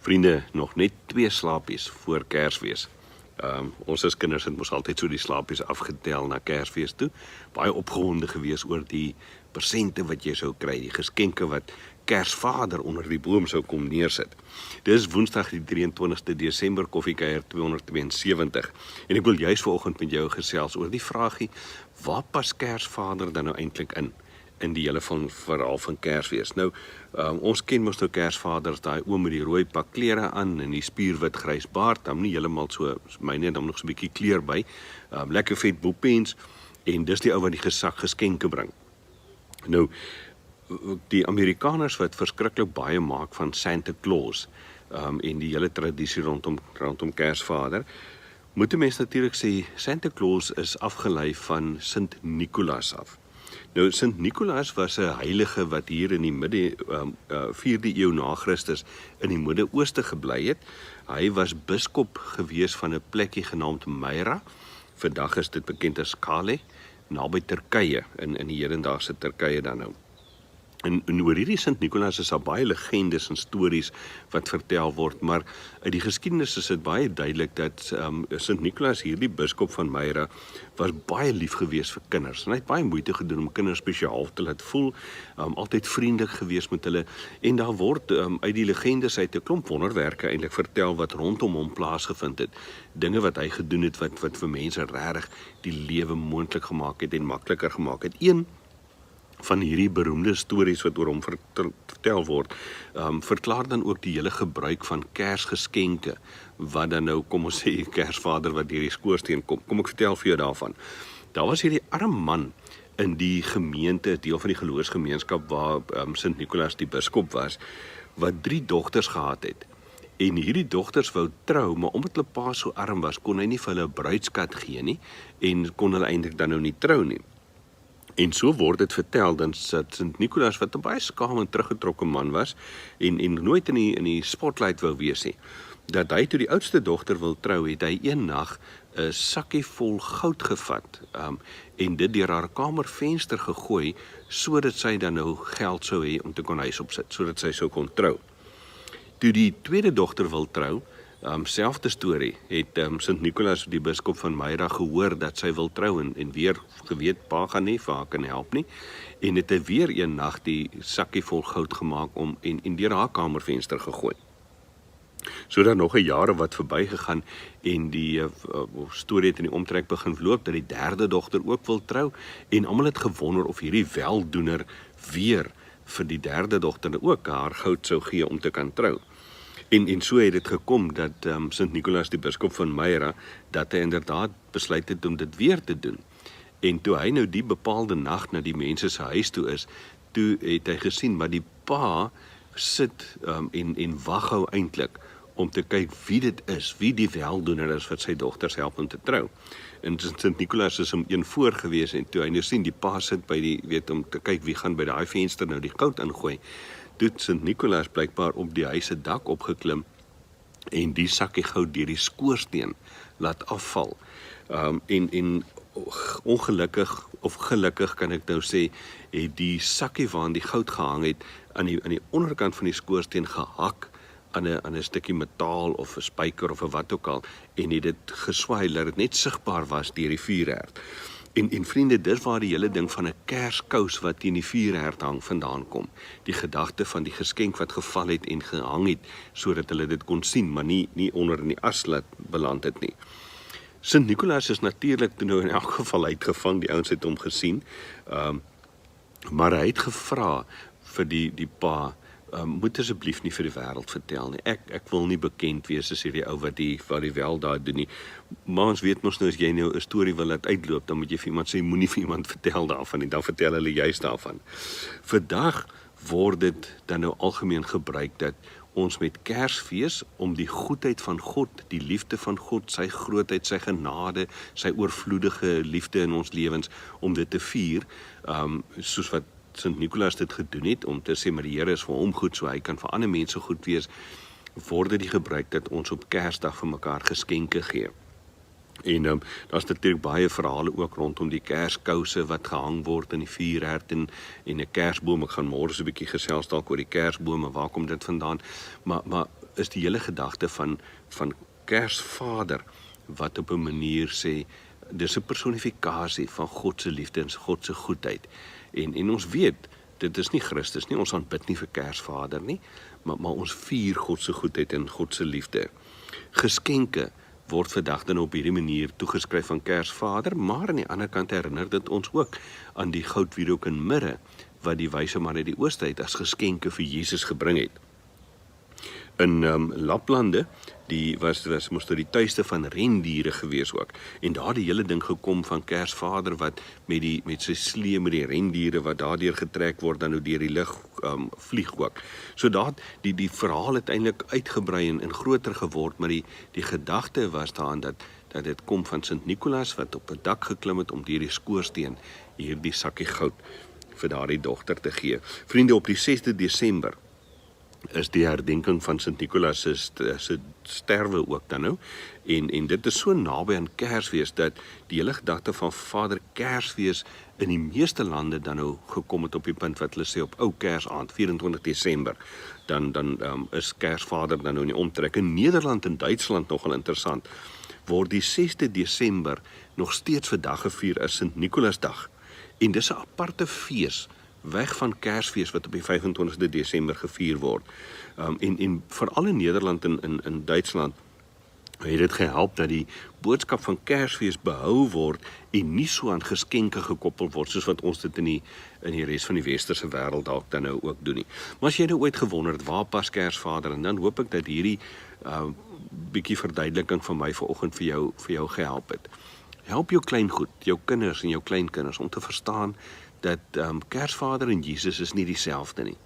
Vriende, nog net 2 slaapies voor Kersfees. Ons as kinders het mos altyd so die slaapies afgetel na Kersfees toe. Baie opgewonde gewees oor die persente wat jy sou kry, die geskenke wat Kersvader onder die boom sou kom neersit. Dis Woensdag die 23ste Desember, Koffiekuier 272. En ek wil juist vanoggend met jou gesels oor die vraagie, waar pas Kersvader dan nou eintlik in die hele verhaal van Kersfees. Nou, ons ken mos nou Kersvaders, daai oom met die rooi pak klere aan en die spierwit grys baard, dan nie heeltemal so, myne dan nog so 'n bietjie kleur by, lekker vet boepens, en dis die ou wat die gesak geskenke bring. Nou, die Amerikaners wat verskriklik baie maak van Santa Claus, en die hele tradisie rondom Kersvader, moet 'n mens natuurlik sê, Santa Claus is afgelei van Sint Nicolaas af. Nou, Sint Nicolaas was 'n heilige wat hier in die 4de eeu na Christus in die Midde-Ooste gebly het. Hy was biskop gewees van 'n plekkie genaamd Myra. Vandag is dit bekend as Kale, naby Turkye, in die hedendaagse Turkye dan nou. En oor hierdie Sint Nicolaas is daar baie legendes en stories wat vertel word, maar uit die geskiedenis is dit baie duidelik dat Sint Nicolaas, hierdie biskop van Myra, was baie lief gewees vir kinders. En hy het baie moeite gedoen om kinders spesiaal te laat voel, altyd vriendelik gewees met hulle, en daar word uit die legendes uit 'n klomp wonderwerke eintlik vertel wat rondom hom plaasgevind het. Dinge wat hy gedoen het wat vir mense regtig die lewe moontlik gemaak het en makliker gemaak het. Een van hierdie beroemde stories wat oor hom vertel word, verklaar dan ook die hele gebruik van Kersgeskenke, wat dan nou, kom ons sê, Kersvader wat deur die skoorsteen kom. Kom ek vertel vir jou daarvan. Daar was hierdie arme man in die gemeente, deel van die geloofsgemeenskap waar Sint Nicolaas die biskop was, wat 3 dogters gehad het. En hierdie dogters wou trou, maar omdat hulle pa so arm was, kon hy nie vir hulle 'n bruidskat gee nie, en kon hulle eintlik dan nou nie trou nie. En so word dit vertel, dan Sint Nicolaas, wat 'n baie skaam en teruggetrokke man was, en nooit in die spotlight wou wees nie, dat hy toe die oudste dogter wil trou, het hy een nag 'n sakkie vol goud gevat, en dit deur haar kamervenster gegooi, sodat sy dan nou geld sou hê om te kon huis opsit, sodat sy sou kon trou. Toe die tweede dogter wil trou, selfde storie, het Sint Nicolaas, die biskop van Myra, gehoor dat sy wil trou, en weer geweet, pa gaan nie vir haar kan help nie, en het hy weer een nag die sakkie vol goud gemaak en deur haar kamervenster gegooi. So dan nog 'n jare wat verby gegaan, en die storie het in die omtrek begin loop, dat die derde dogter ook wil trou, en almal het gewonder of hierdie weldoener weer vir die derde dogter ook haar goud sou gee om te kan trou. En so het dit gekom dat Sint Nicolaas, die biskop van Myra, dat hy inderdaad besluit het om dit weer te doen. En toe hy nou die bepaalde nag na die mense se huis toe is, toe het hy gesien, maar die pa sit en wag hou eintlik om te kyk wie dit is, wie die weldoener is wat sy dogters help om te trou. En Sint Nicolaas is hom een voor gewees, en toe hy nou sien, die pa sit by om te kyk wie gaan by daai venster nou die goud ingooi, toe Sint Nicolaas blykbaar op die huis se dak opgeklim, en die sakkie goud deur die skoorsteen laat afval. En ongelukkig, of gelukkig kan ek nou sê, het die sakkie waarin die goud gehang het, aan die onderkant van die skoorsteen gehak, aan 'n stukkie metaal, of 'n spyker, of 'n wat ook al, en het dit geswaai, dat dit net sigbaar was deur die vuurherd. En vriende, dis waar die hele ding van 'n kerskous wat teen die vuurherd hang vandaan kom. Die gedagte van die geskenk wat geval het en gehang het, sodat hulle dit kon sien, maar nie onder in die as laat beland het nie. Sint Nicolaas is natuurlik toe nou in elk geval uitgevang, die ouens het hom gesien, maar hy het gevra vir die pa, moet asseblief nie vir die wêreld vertel nie. Ek wil nie bekend wees as hierdie ou wat die wel daar doen nie. Maar ons weet mos nou, as jy nou 'n storie wil laat uitloop, dan moet jy vir iemand sê, moenie vir iemand vertel daarvan nie, dan vertel hulle juist daarvan. Vandag word dit dan nou algemeen gebruik dat ons met Kersfees, om die goedheid van God, die liefde van God, sy grootheid, sy genade, sy oorvloedige liefde in ons lewens, om dit te vier, soos wat Sint Nicolaas dit gedoen het, om te sê, maar die Here is vir hom goed, so hy kan vir ander mense goed wees, word dit gebruik dat ons op Kersdag vir mekaar geskenke gee. En daar's natuurlik baie verhale ook rondom die kerskouse wat gehang word in die vuurherd en 'n kersboom. Ek gaan môre so 'n bietjie gesels dalk oor die kersbome, waar kom dit vandaan? Maar is die hele gedagte van Kersvader, wat op 'n manier sê, dis 'n personifikasie van God se liefde en God se goedheid. En ons weet, dit is nie Christus nie, ons aanbid nie vir Kersvader nie, maar ons vier God se goedheid en God se liefde. Geskenke word vandag dan op hierdie manier toegeskryf aan Kersvader, maar aan die ander kant herinner dit ons ook aan die goudwierook en mirre, wat die wyse man uit die ooste uit as geskenke vir Jesus gebring het. In Laplande, die was moes die tuiste van rendiere gewees ook. En daar die hele ding gekom van Kersvader wat met sy slee met die rendiere wat daardeur getrek word dan nou deur die lug vlieg ook. So die verhaal het eintlik uitgebrei en groter geword, maar die gedagte was daarin dat dit kom van Sint Nicolas wat op 'n dak geklim het om deur die skoorsteen hierdie sakkie goud vir daardie dogter te gee. Vriende, op die 6de Desember is die herdenking van Sint Nicolas se sterwe ook dan nou, en dit is so naby aan Kersfees, dat die hele gedagte van Vader Kersfees in die meeste lande dan nou gekom het op die punt wat hulle sê op ou Kersaand, 24 Desember, dan is Kersvader dan nou in die omtrek. In Nederland en Duitsland nogal interessant, word die 6de Desember nog steeds vandag gevier as Sint Nicolasdag, en dis 'n aparte fees, weg van Kersfees wat op die 25de Desember gevier word. En veral in Nederland en in Duitsland het dit gehelp dat die boodskap van Kersfees behou word en nie so aan geskenke gekoppel word soos wat ons dit in die res van die westerse wêreld dalk dan nou ook doen nie. Maar as jy nou ooit gewonder het, waar pas Kersvader, en dan hoop ek dat hierdie bietjie verduideliking van my vanoggend vir jou gehelp het. Help jou kleingoed, jou kinders en jou kleinkinders om te verstaan dat Kersvader en Jesus is nie dieselfde nie.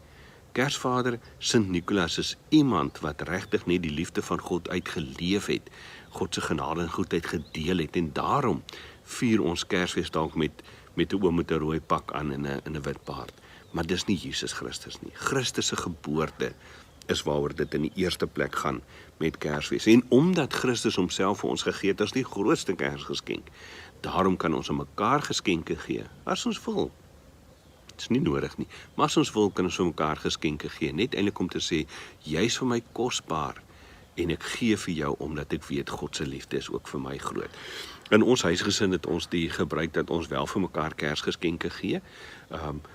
Kersvader, Sint Nicolas, is iemand wat regtig net die liefde van God uitgeleef het, God se genade en goedheid gedeel het, en daarom vier ons Kersfees dalk met 'n oom met 'n rooi pak aan en 'n wit baard. Maar dis nie Jesus Christus nie. Christus se geboorte is waaroor dit in die eerste plek gaan met Kersfees. En omdat Christus homself vir ons gegee het as die grootste Kersgeskenk, daarom kan ons aan mekaar geskenke gee, as ons wil. Dit is nie nodig nie, maar as ons wil, kan ons vir mekaar geskenke gee, net eintlik om te sê, jy is vir my kosbaar, en ek gee vir jou, omdat ek weet, God se liefde is ook vir my groot. In ons huisgesin het ons die gebruik dat ons wel vir mekaar Kersgeskenke gee,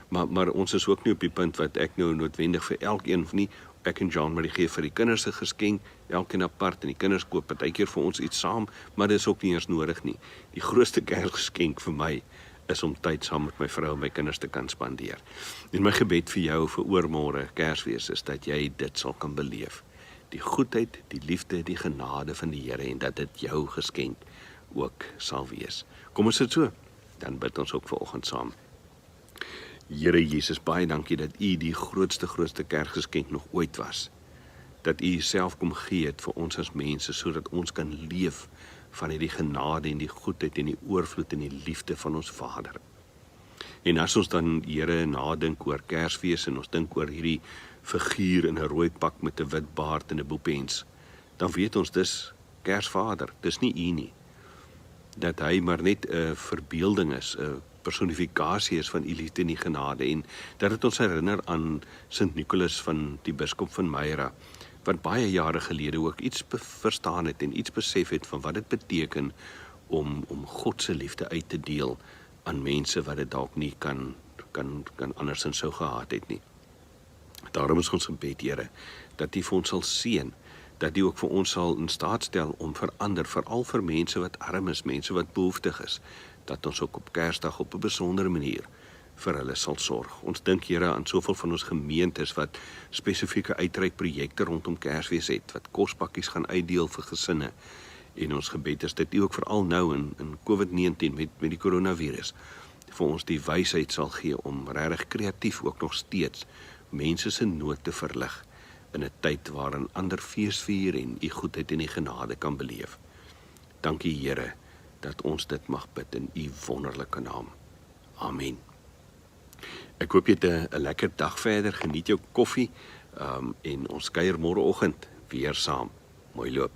maar ons is ook nie op die punt wat ek nou noodwendig vir elkeen nie, ek en John Marie gee vir die kinders 'n geskenk, elkeen apart, en die kinders koop partykeer vir ons iets saam, maar dit is ook nie eers nodig nie. Die grootste Kersgeskenk vir my is om tyd saam met my vrou en my kinders te kan spandeer. En my gebed vir jou vir oormôre Kersfees is dat jy dit sal kan beleef. Die goedheid, die liefde, die genade van die Here, en dat dit jou geskenk ook sal wees. Kom ons sit so, dan bid ons ook vanoggend saam. Here Jesus, baie dankie dat U die grootste Kersgeskenk nog ooit was. Dat U Uself kom gee het vir ons as mense, sodat ons kan leef van die genade en die goedheid en die oorvloed en die liefde van ons Vader. En as ons dan, Here, nadink oor Kersfees en ons dink oor hierdie figuur in 'n rooi pak met 'n wit baard en 'n boepens, dan weet ons dis Kersvader, dis nie U nie. Dat hy maar net 'n verbeelding is, 'n personifikasie is van U liefde en die genade, en dat dit ons herinner aan Sint Nicolas van die biskop van Myra, wat baie jare gelede ook iets verstaan het en iets besef het van wat dit beteken om God se liefde uit te deel aan mense wat dit dalk nie kan andersins sou gehad het nie. Daarom is ons gebed, Here, dat U vir ons sal seën, dat U ook vir ons sal in staat stel om verander, veral vir mense wat arm is, mense wat behoeftig is, dat ons ook op Kersdag op 'n besondere manier vir hulle sal sorg. Ons dink, Here, aan soveel van ons gemeentes wat spesifieke uitreikprojekte rondom Kersfees het, wat kospakkies gaan uitdeel vir gesinne. En ons gebed is dat U ook veral nou in COVID-19 met die coronavirus vir ons die wysheid sal gee om regtig kreatief ook nog steeds mense se nood te verlig in 'n tyd waarin ander feesvier en U goedheid en U genade kan beleef. Dankie, Here, dat ons dit mag bid in U wonderlike naam. Amen. Ek hoop jy het 'n lekker dag verder, geniet jou koffie, en ons kuier môreoggend weer saam. Mooi loop.